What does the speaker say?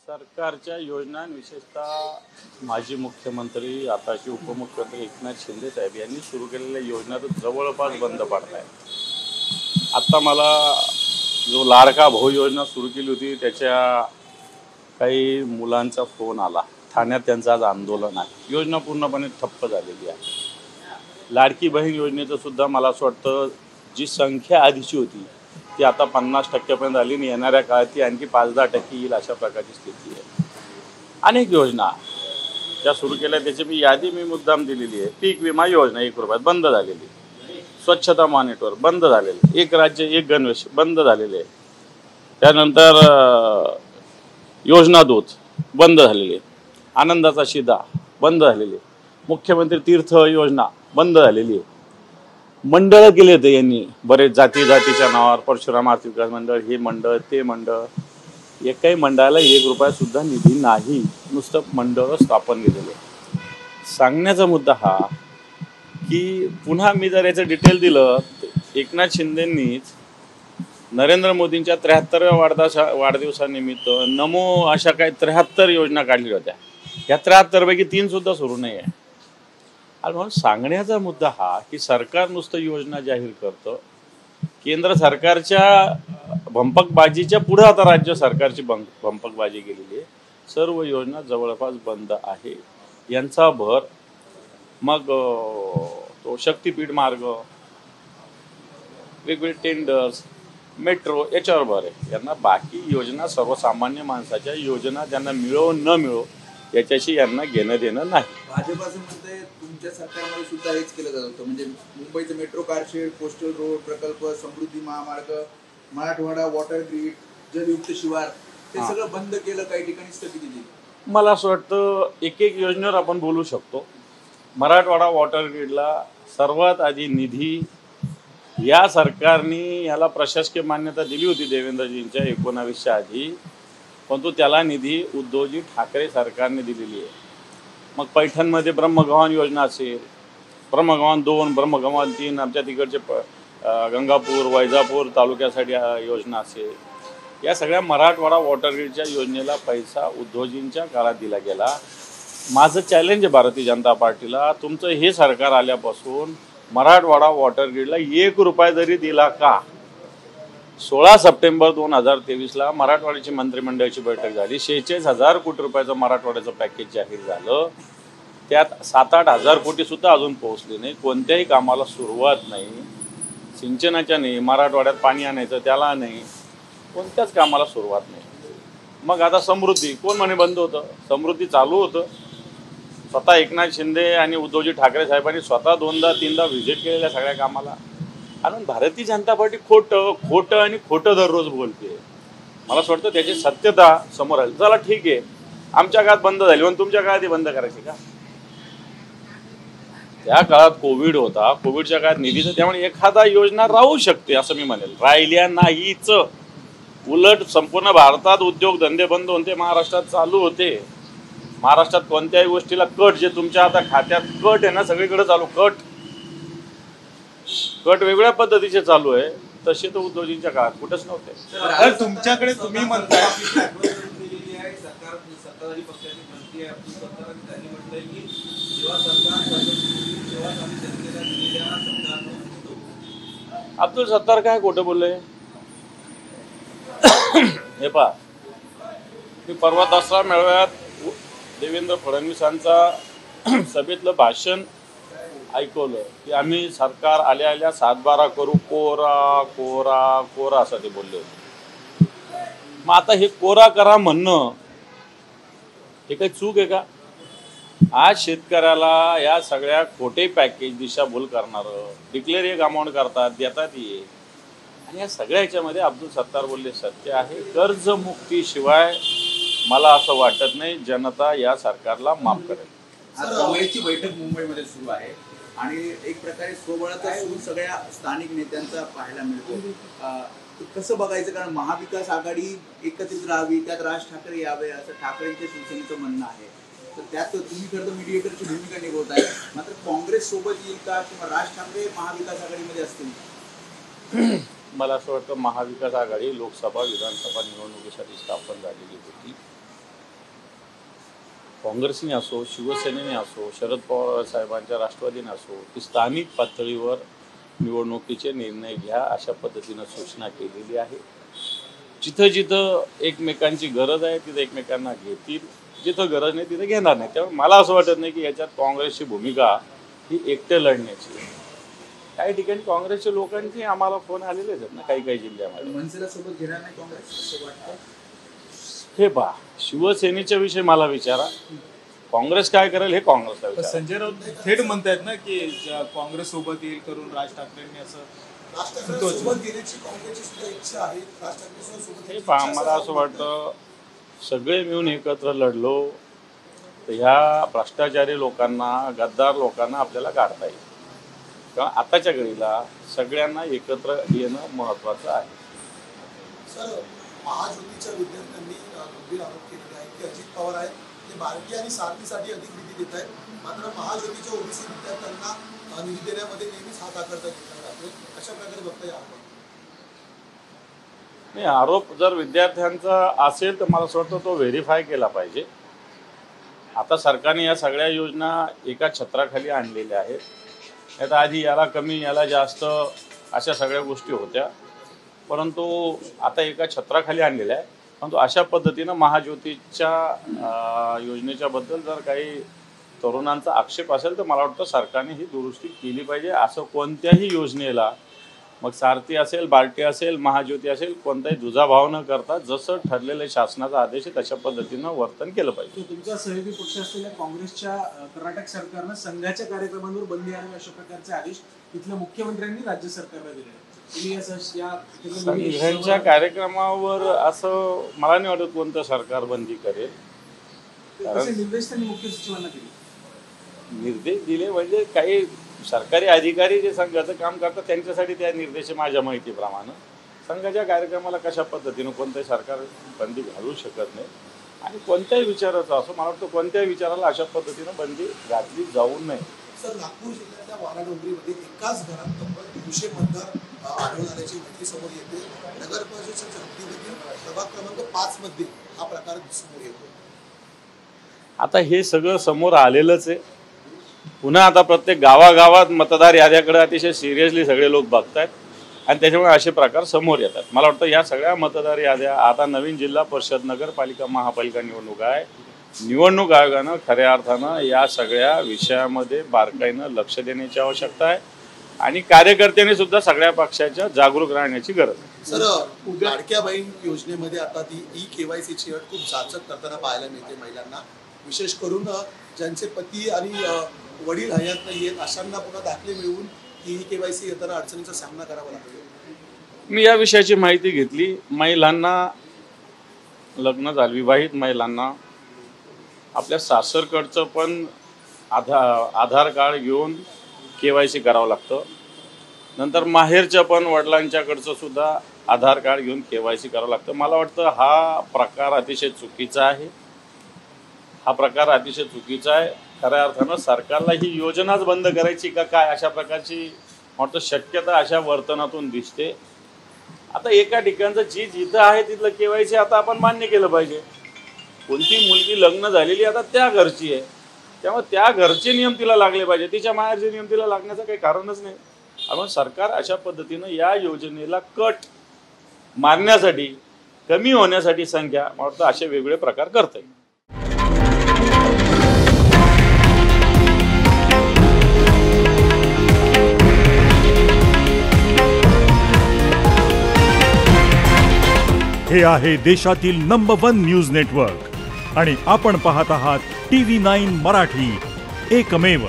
सरकारच्या योजना विशेषतः माजी मुख्यमंत्री आताचे उपमुख्यमंत्री एकनाथ शिंदे साहेब यांनी सुरू केलेल्या योजना तर जवळपास बंद पाडताय। आता मला जो लाडका भाऊ योजना सुरू केली होती त्याच्या काही मुलांचा फोन आला, ठाण्यात त्यांचं आज आंदोलन आहे, योजना पूर्णपणे ठप्प झालेली आहे। लाडकी बहीण योजनेचं सुद्धा मला असं वाटतं जी संख्या आधीची होती ती आता 50% आली आणि येणाऱ्या काळात ती आणखी 5-10% येईल अशा प्रकारची स्थिती आहे। अनेक योजना ज्या सुरू केल्या त्याची मी मुद्दाम दिलेली आहे। पीक विमा योजना 1 रुपयात बंद झालेली, स्वच्छता मॉनिटर बंद झालेले, एक राज्य एक गणवेश बंद झालेले, त्यानंतर योजना दूत बंद झालेले, आनंदाचा शिधा बंद झालेले, मुख्यमंत्री तीर्थ योजना बंद झालेली आहे। मंडळ केले होते यांनी बरेच जातीच्या नावावर, परशुराम आर्थिक विकास मंडळ, हे मंडळ ते मंडळ, एकाही मंडळाला 1 रुपया सुद्धा निधी नाही, नुसतं मंडळ स्थापन केलेले। सांगण्याचा मुद्दा हा की पुन्हा मी जर याचं डिटेल दिलं, एकनाथ शिंदेंनीच नरेंद्र मोदींच्या 73व्या वाढदिवसानिमित्त नमो अशा काही 73 योजना काढल्या होत्या। या 73 पैकी 3 सुद्धा सुरू नाही आहे। आणि म्हणून सांगण्याचा मुद्दा हा की सरकार नुसतं योजना जाहीर करतं, केंद्र सरकारच्या भंपकबाजीच्या पुढे आता राज्य सरकारची भंपकबाजी केलेली आहे। सर्व योजना जवळपास बंद आहे यांचा भर मग तो शक्तीपीठ मार्ग, वेगवेगळे टेंडर्स, मेट्रो याच्यावर भर आहे। यांना बाकी योजना, सर्वसामान्य माणसाच्या योजना ज्यांना मिळो न मिळो याच्याशी यांना घेणं देणं नाही। भाजपाचं म्हणते तुमच्या सरकारमध्ये सुद्धा हेच केलं जात होतं, म्हणजे मुंबईचं मेट्रो कारशेड, कोस्टल रोड प्रकल्प, समृद्धी महामार्ग, मराठवाडा वॉटर ग्रीड, जलयुक्त शिवार ते सगळं बंद केलं, काही ठिकाणी स्थगिती दिली। मला असं वाटतं एक योजनेवर आपण बोलू शकतो। मराठवाडा वॉटर ग्रीडला सर्वात आधी निधी या सरकारने याला प्रशासकीय मान्यता दिली होती देवेंद्रजींच्या 19च्या आधी, परंतु त्याला निधी उद्धवजी ठाकरे सरकारने दिलेली आहे। मग पैठणमध्ये ब्रह्मगव्हाण योजना असेल, ब्रह्मगव्हाण 2, ब्रह्मगव्हाण 3, आमच्या तिकडचे गंगापूर वैजापूर तालुक्यासाठी योजना असेल, या सगळ्या मराठवाडा वॉटर ग्रीडच्या योजनेला पैसा उद्धवजींच्या काळात दिला गेला। माझं चॅलेंज आहे भारतीय जनता पार्टीला, तुमचं हे सरकार आल्यापासून मराठवाडा वॉटर ग्रीडला 1 रुपया जरी दिला का? 16 सप्टेंबर 2023ला मराठवाड्याची मंत्रिमंडळाची बैठक झाली, 46,000 कोटी रुपयाचं मराठवाड्याचं पॅकेज जाहीर झालं, त्यात 7-8 हजार कोटी सुद्धा अजून पोहोचले नाही, कोणत्याही कामाला सुरुवात नाही, सिंचनाच्या नाही, मराठवाड्यात पाणी आणायचं त्याला नाही, कोणत्याच कामाला सुरुवात नाही। मग आता समृद्धी कोण म्हणे बंद होतं? समृद्धी चालू होतं। स्वतः एकनाथ शिंदे आणि उद्धवजी ठाकरे साहेबांनी स्वतः 2दा-3दा व्हिजिट केलेल्या सगळ्या कामाला। कारण भारतीय जनता पार्टी खोटं दररोज बोलते। मला असं वाटतं त्याची सत्यता समोर आली। चला ठीक आहे, आमच्या काळात बंद झाली पण तुमच्या काळात बंद करायची का? त्या काळात कोविड होता, कोविडच्या काळात निधीचं, त्यामुळे एखादा योजना राहू शकते असं मी म्हणेल, राहिल्या नाहीच। उलट संपूर्ण भारतात उद्योग धंदे बंद होते, महाराष्ट्रात चालू होते। महाराष्ट्रात कोणत्याही गोष्टीला कट, जे तुमच्या आता खात्यात कट आहे ना, सगळीकडे चालू कट वेगळ्या पद्धतीचे चालू आहे, तसे तर उद्धवजींच्या काळात कुठेच नव्हते। तुमच्याकडे तुम्ही म्हणताय अब्दुल सत्तार काय खोटं बोलले? हे पहा, मी परवा दसरा मेळाव्यात देवेंद्र फडणवीसांचा सभेतलं भाषण ऐकवलं की आम्ही सरकार आल्या 7-12 करू, कोरा कोरा कोरा असं ते बोलले होते। मग आता हे कोरा करा म्हणणं हे काही चूक आहे का? आज शेतकऱ्याला या सगळ्या खोटे पॅकेज दिशाभूल करणारं, डिक्लेअर एक अमाऊंट करतात, देतात ये, आणि या सगळ्या ह्याच्यामध्ये अब्दुल सत्तार बोलले सत्य आहे। कर्जमुक्तीशिवाय मला असं वाटत नाही जनता या सरकारला माफ करेल। आज मुंबईची बैठक मुंबईमध्ये सुरू आहे आणि एक प्रकारे स्वबळाचा सूर सगळ्या स्थानिक नेत्यांचा पाहायला मिळतो। कसं बघायचं? कारण महाविकास आघाडी एकत्रित राहावी, त्यात राज ठाकरे यावे असं ठाकरेंच्या शिवसेनेचं म्हणणं आहे, तर त्यात तुम्ही खरं तर मीडिएटरची भूमिका निभावताय, मात्र काँग्रेस सोबत येईल का किंवा राज ठाकरे महाविकास आघाडीमध्ये असतील? मला असं वाटतं महाविकास आघाडी लोकसभा विधानसभा निवडणुकीसाठी स्थापन झालेली होती। काँग्रेसने असो, शिवसेनेने असो, शरद पवार साहेबांच्या राष्ट्रवादीने असो, की स्थानिक पातळीवर निवडणुकीचे निर्णय घ्या अशा पद्धतीनं सूचना केलेली आहे. जिथं जिथं एकमेकांची गरज आहे तिथं एकमेकांना घेतील, जिथं गरज नाही तिथं घेणार नाही. त्यामुळे मला असं वाटत नाही की याच्यात काँग्रेसची भूमिका ही एकटे लढण्याची आहे. काही ठिकाणी काँग्रेसच्या लोकांचे आम्हाला फोन आलेले आहेत ना काही काही जिल्ह्यामध्ये. मनसेला सोबत घेणार नाही काँग्रेस असं वाटतं? हे पहा, शिवसेनेच्या विषयी मला विचारा, काँग्रेस काय करेल हे काँग्रेसला पण विचारा. संजय राऊत थेट म्हणतायत ना की काँग्रेस सोबत येईल करून राज ठाकरेंनी असं सोबत गेल्याची काँग्रेसची सुद्धा इच्छा आहे. राज ठाकरेंसोबत हे पहा, मला असं वाटतं सगळे मिळून एकत्र लढलो तर ह्या भ्रष्टाचारी लोकांना, गद्दार लोकांना आपल्याला काढता येईल. किंवा आताच्या घडीला सगळ्यांना एकत्र येणं महत्त्वाचं आहे. सर, महाज्योतीच्या विद्यार्थ्यांनी गंभीर आरोप केलेले आहेत की अजित पवार आहेत ते बार्टी आणि सारथीसाठी अधिक निधी देत आहेत, मात्र महाज्योतीच्या ओबीसी विद्यार्थ्यांना निधी देण्यामध्ये नेहमीच हात आकारता घेतला जातो. अशा प्रकारे बघता यावं. नाही, आरोप जर विद्यार्थ्यांचा असेल तर मला असं वाटतं तो व्हेरीफाय केला पाहिजे. आता सरकारने या सगळ्या योजना एका छत्राखाली आणलेल्या आहेत. आता आधी याला कमी याला जास्त अशा सगळ्या गोष्टी होत्या, परंतु आता एका छत्राखाली आणलेल्या आहे. परंतु अशा पद्धतीनं महाज्योतीच्या योजनेच्या बद्दल जर काही तरुणांचा आक्षेप असेल तर मला वाटतं सरकारने ही दुरुस्ती केली पाहिजे. असं कोणत्याही योजनेला, मग सारथी असेल, बार्टी असेल, महाज्योती असेल, कोणताही दुजाभाव न करता जसं ठरलेलं शासनाचा आदेश आहे तशा पद्धतीनं वर्तन केलं पाहिजे. तुमचा सहयोगी पक्ष असलेल्या काँग्रेसच्या कर्नाटक सरकारनं संघाच्या कार्यक्रमांवर बंदी आणावी अशा प्रकारचे आदेश इथल्या मुख्यमंत्र्यांनी राज्य सरकारला दिले. तुम्ही असं या संघांच्या कार्यक्रमावर असं मला नाही वाटत कोणतं सरकार बंदी करेल. तसे निर्देश त्यांनी मुख्य सचिवांना दिले. निर्देश दिले म्हणजे काही सरकारी अधिकारी जे संघाचं काम करतात त्यांच्यासाठी त्या निर्देश माझ्या माहितीप्रमाणे. संघाच्या कार्यक्रमाला कशा पद्धतीनं कोणतंही सरकार बंदी घालू शकत नाही. आणि कोणत्याही विचाराचं असो, मला वाटतं कोणत्याही विचाराला अशा पद्धतीनं बंदी घातली जाऊ नये. सर, नागपूर जिल्ह्यातल्या वाराडोंगरीमध्ये एकाच घरात तब्बल 200 मतदार आढळून आल्याची माहिती समोर येते. नगर परिषदेच्या हद्दीमधील प्रभाग क्रमांक 5 मध्ये हा प्रकार समोर येतो. आता हे सगळं समोर आलेलंच आहे. पुन्हा आता प्रत्येक गावागावात मतदार याद्याकडे अतिशय सिरियसली सगळे लोक बघतायत आणि त्याच्यामुळे असे प्रकार समोर येतात. मला वाटतं या सगळ्या मतदार याद्या, आता नवीन जिल्हा परिषद, नगरपालिका, महापालिका निवडणूक आहे. निवडणूक आयोगानं खऱ्या अर्थानं या सगळ्या विषयामध्ये बारकाईनं लक्ष देण्याची आवश्यकता आहे आणि कार्यकर्त्यांनी सुद्धा सगळ्या पक्षाच्या जागरूक राहण्याची गरज आहे. सर, लाडक्या बहीण योजनेमध्ये आता ती KYCची अट खूप जाचक करताना पाहायला मिळते महिलांना, विशेष करून ज्यांचे पती आणि वडील हयात नाही आहेत अशांना पुन्हा दाखले मिळवून ही KYC येताना अडचणीचा सामना करावा लागतो. मी या विषयाची माहिती घेतली. महिलांना लग्न झालं, विवाहित महिलांना आपल्या सासरकडचं पण आधार कार्ड घेऊन KYC करावं लागतं. नंतर माहेरच्या पण वडिलांच्याकडचं सुद्धा आधार कार्ड घेऊन KYC करावं लागतं. मला वाटतं हा प्रकार अतिशय चुकीचा आहे. हा प्रकार अतिशय चुकीचा आहे. खऱ्या अर्थानं सरकारला ही योजनाच बंद करायची का काय अशा प्रकारची वाटतं शक्यता अशा वर्तनातून दिसते. आता एका ठिकाणचं जी जिथं आहे तिथलं KYC आता आपण मान्य केलं पाहिजे. कोणती मुलगी लग्न झालेली आता त्या घरची आहे, त्यामुळे त्या घरचे नियम तिला लागले पाहिजे. तिच्या माहेरचे नियम तिला लागण्याचं काही कारणच नाही. आपण सरकार अशा पद्धतीनं या योजनेला कट मारण्यासाठी, कमी होण्यासाठी संख्या मला वाटतं असे वेगवेगळे प्रकार करता येईल. हे आहे देशातील नंबर 1 न्यूज नेटवर्क आणि आपण पाहत आहात TV9 मराठी, एकमेव.